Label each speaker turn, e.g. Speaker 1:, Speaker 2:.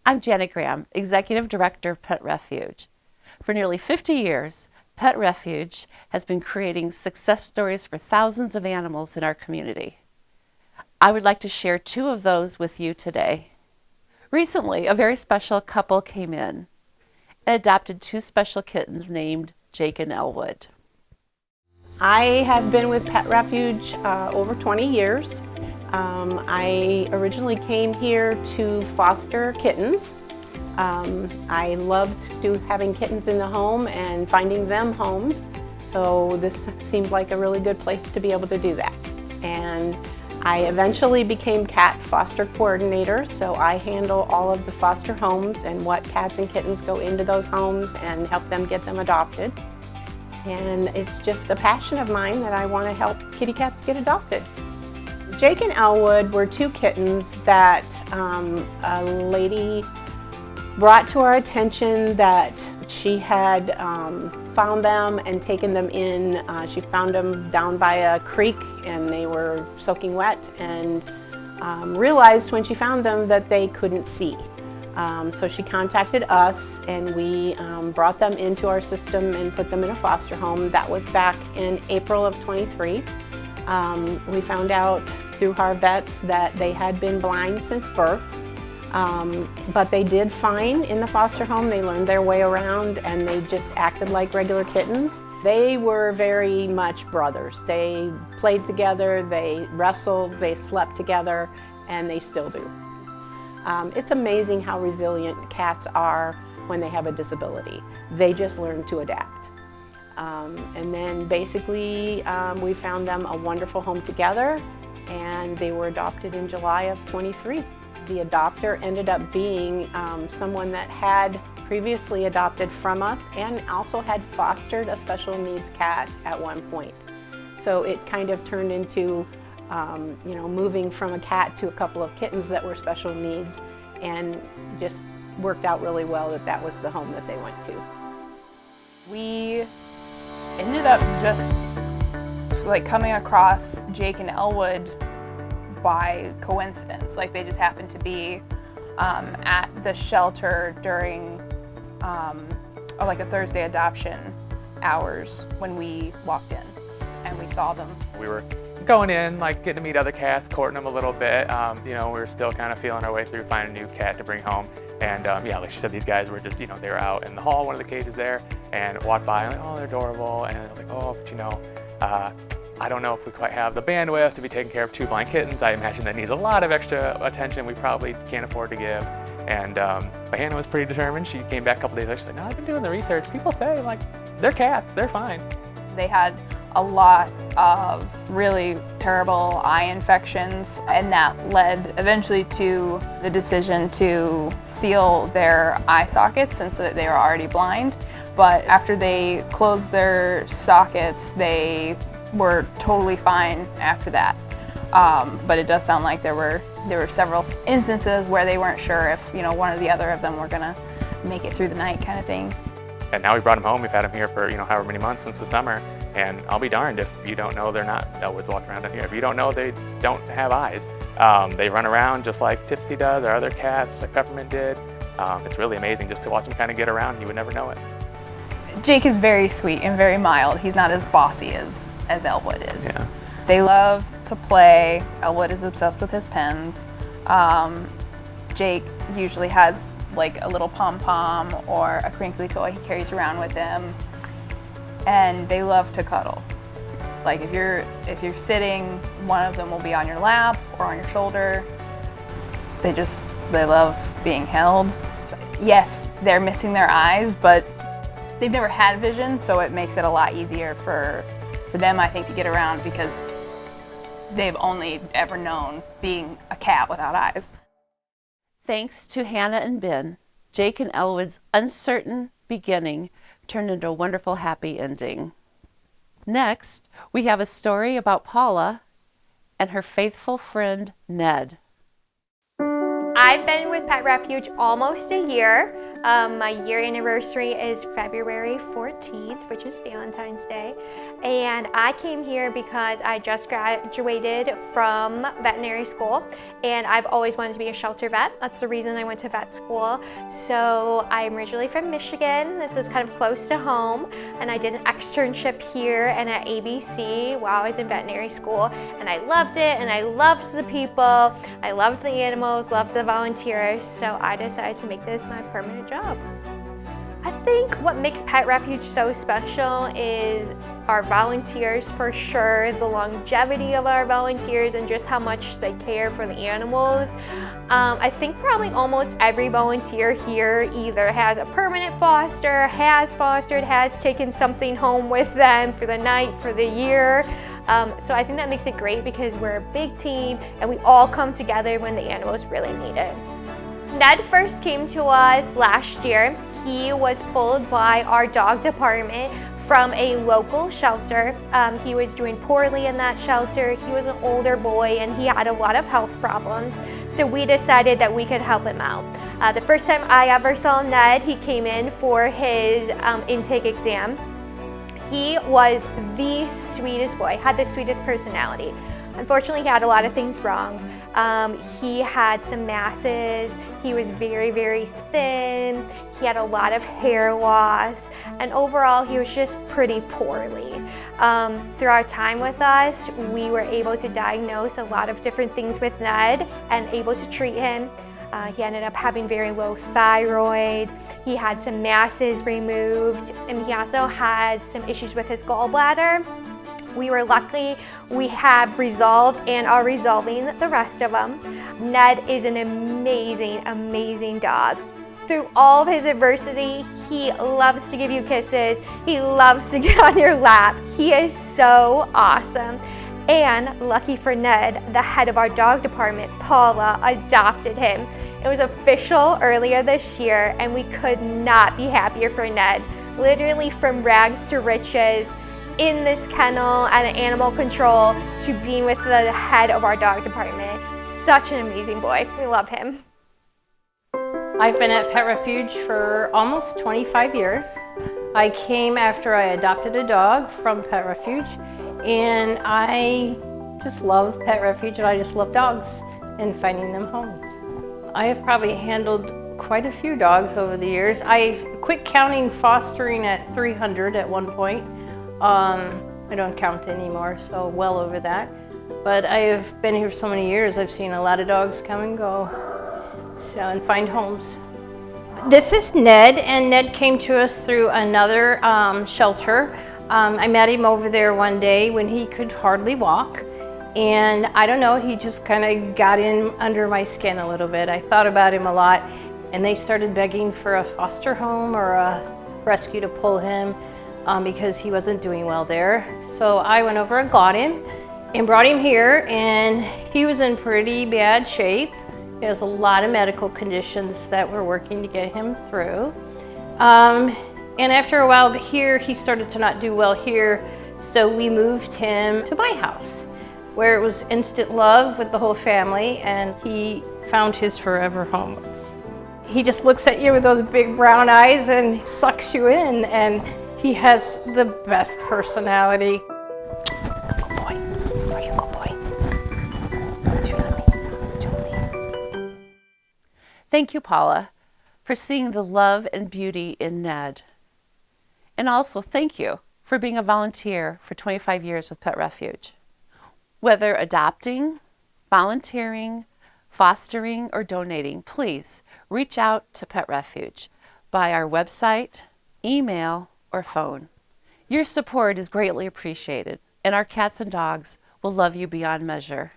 Speaker 1: I'm Janet Graham, Executive Director of Pet Refuge. For nearly 50 years, Pet Refuge has been creating success stories for thousands of animals in our community. I would like to share two of those with you today. Recently, a very special couple came in and adopted two special kittens named Jake and Elwood.
Speaker 2: I have been with Pet Refuge over 20 years. I originally came here to foster kittens. I loved having kittens in the home and finding them homes, so this seemed like a really good place to be able to do that. And I eventually became cat foster coordinator, so I handle all of the foster homes and what cats and kittens go into those homes and help them get them adopted. And it's just a passion of mine that I want to help kitty cats get adopted. Jake and Elwood were two kittens that a lady brought to our attention that she had found them and taken them in. She found them down by a creek and they were soaking wet, and realized when she found them that they couldn't see. So she contacted us and we brought them into our system and put them in a foster home. That was back in April of 23. We found out through our vets that they had been blind since birth, but they did fine in the foster home. They learned their way around and they just acted like regular kittens. They were very much brothers. They played together, they wrestled, they slept together, and they still do. It's amazing how resilient cats are when they have a disability. They just learn to adapt. And then basically we found them a wonderful home together, and they were adopted in July of 23. The adopter ended up being someone that had previously adopted from us and also had fostered a special needs cat at one point. So it kind of turned into moving from a cat to a couple of kittens that were special needs, and just worked out really well that that was the home that they went to.
Speaker 3: We ended up just like coming across Jake and Elwood by coincidence. Like they just happened to be at the shelter during like a Thursday adoption hours when we walked in and we saw them.
Speaker 4: We were going in, like getting to meet other cats, courting them a little bit. We were still kind of feeling our way through finding a new cat to bring home. And yeah, like she said, these guys were just, they were out in the hall, one of the cages there, and walked by and like, oh, they're adorable. And I was like, oh, but I don't know if we quite have the bandwidth to be taking care of two blind kittens. I imagine that needs a lot of extra attention we probably can't afford to give. And but Hannah was pretty determined. She came back a couple days later. She's like, no, I've been doing the research. People say, like, they're cats, they're fine.
Speaker 3: They had a lot of really terrible eye infections, and that led eventually to the decision to seal their eye sockets since they were already blind. But after they closed their sockets, they were totally fine after that. But it does sound like there were several instances where they weren't sure if one or the other of them were gonna make it through the night, kind of thing.
Speaker 4: And now we brought them home. We've had them here for however many months since the summer. And I'll be darned if you don't know they're not Elwood's walking around down here. If you don't know they don't have eyes. They run around just like Tipsy does, or other cats, just like Peppermint did. It's really amazing just to watch them kind of get around. You would never know it.
Speaker 3: Jake is very sweet and very mild. He's not as bossy as Elwood is.
Speaker 4: Yeah.
Speaker 3: They love to play. Elwood is obsessed with his pens. Jake usually has like a little pom-pom or a crinkly toy he carries around with him. And they love to cuddle. Like if you're sitting, one of them will be on your lap or on your shoulder. They love being held. So, yes, they're missing their eyes, but they've never had vision, so it makes it a lot easier for them, I think, to get around because they've only ever known being a cat without eyes.
Speaker 1: Thanks to Hannah and Ben, Jake and Elwood's uncertain beginning turned into a wonderful, happy ending. Next, we have a story about Paula and her faithful friend, Ned.
Speaker 5: I've been with Pet Refuge almost a year. My year anniversary is February 14th, which is Valentine's Day. And I came here because I just graduated from veterinary school, and I've always wanted to be a shelter vet. That's the reason I went to vet school. So I'm originally from Michigan. This is kind of close to home, and I did an externship here and at ABC while I was in veterinary school, and I loved it, and I loved the people, I loved the animals, loved the volunteers, so I decided to make this my permanent job. I think what makes Pet Refuge so special is our volunteers, for sure, the longevity of our volunteers and just how much they care for the animals. I think probably almost every volunteer here either has a permanent foster, has fostered, has taken something home with them for the night, for the year. So I think that makes it great because we're a big team and we all come together when the animals really need it. Ned first came to us last year. He was pulled by our dog department from a local shelter. He was doing poorly in that shelter. He was an older boy and he had a lot of health problems. So we decided that we could help him out. The first time I ever saw Ned, he came in for his intake exam. He was the sweetest boy, had the sweetest personality. Unfortunately, he had a lot of things wrong. He had some masses. He was very, very thin. He had a lot of hair loss, and overall he was just pretty poorly. Through our time with us, we were able to diagnose a lot of different things with Ned and able to treat him. He ended up having very low thyroid. He had some masses removed, and he also had some issues with his gallbladder. We were lucky. We have resolved and are resolving the rest of them. Ned is an amazing, amazing dog. Through all of his adversity, he loves to give you kisses. He loves to get on your lap. He is so awesome. And lucky for Ned, the head of our dog department, Paula, adopted him. It was official earlier this year, and we could not be happier for Ned. Literally from rags to riches, in this kennel at an animal control to being with the head of our dog department. Such an amazing boy. We love him.
Speaker 6: I've been at Pet Refuge for almost 25 years. I came after I adopted a dog from Pet Refuge, and I just love Pet Refuge and I just love dogs and finding them homes. I have probably handled quite a few dogs over the years. I quit counting fostering at 300 at one point. I don't count anymore, so well over that. But I have been here so many years, I've seen a lot of dogs come and go, and find homes. This is Ned, and Ned came to us through another shelter. I met him over there one day when he could hardly walk, and I don't know, he just kind of got in under my skin a little bit. I thought about him a lot, and they started begging for a foster home or a rescue to pull him. Because he wasn't doing well there. So I went over and got him and brought him here, and he was in pretty bad shape. He has a lot of medical conditions that we're working to get him through. And after a while here, he started to not do well here, so we moved him to my house, where it was instant love with the whole family, and he found his forever home. He just looks at you with those big brown eyes and sucks you in, and he has the best personality. Good boy. Are you a good boy? Julie.
Speaker 1: Thank you, Paula, for seeing the love and beauty in Ned. And also thank you for being a volunteer for 25 years with Pet Refuge. Whether adopting, volunteering, fostering, or donating, please reach out to Pet Refuge by our website, email, or phone. Your support is greatly appreciated, and our cats and dogs will love you beyond measure.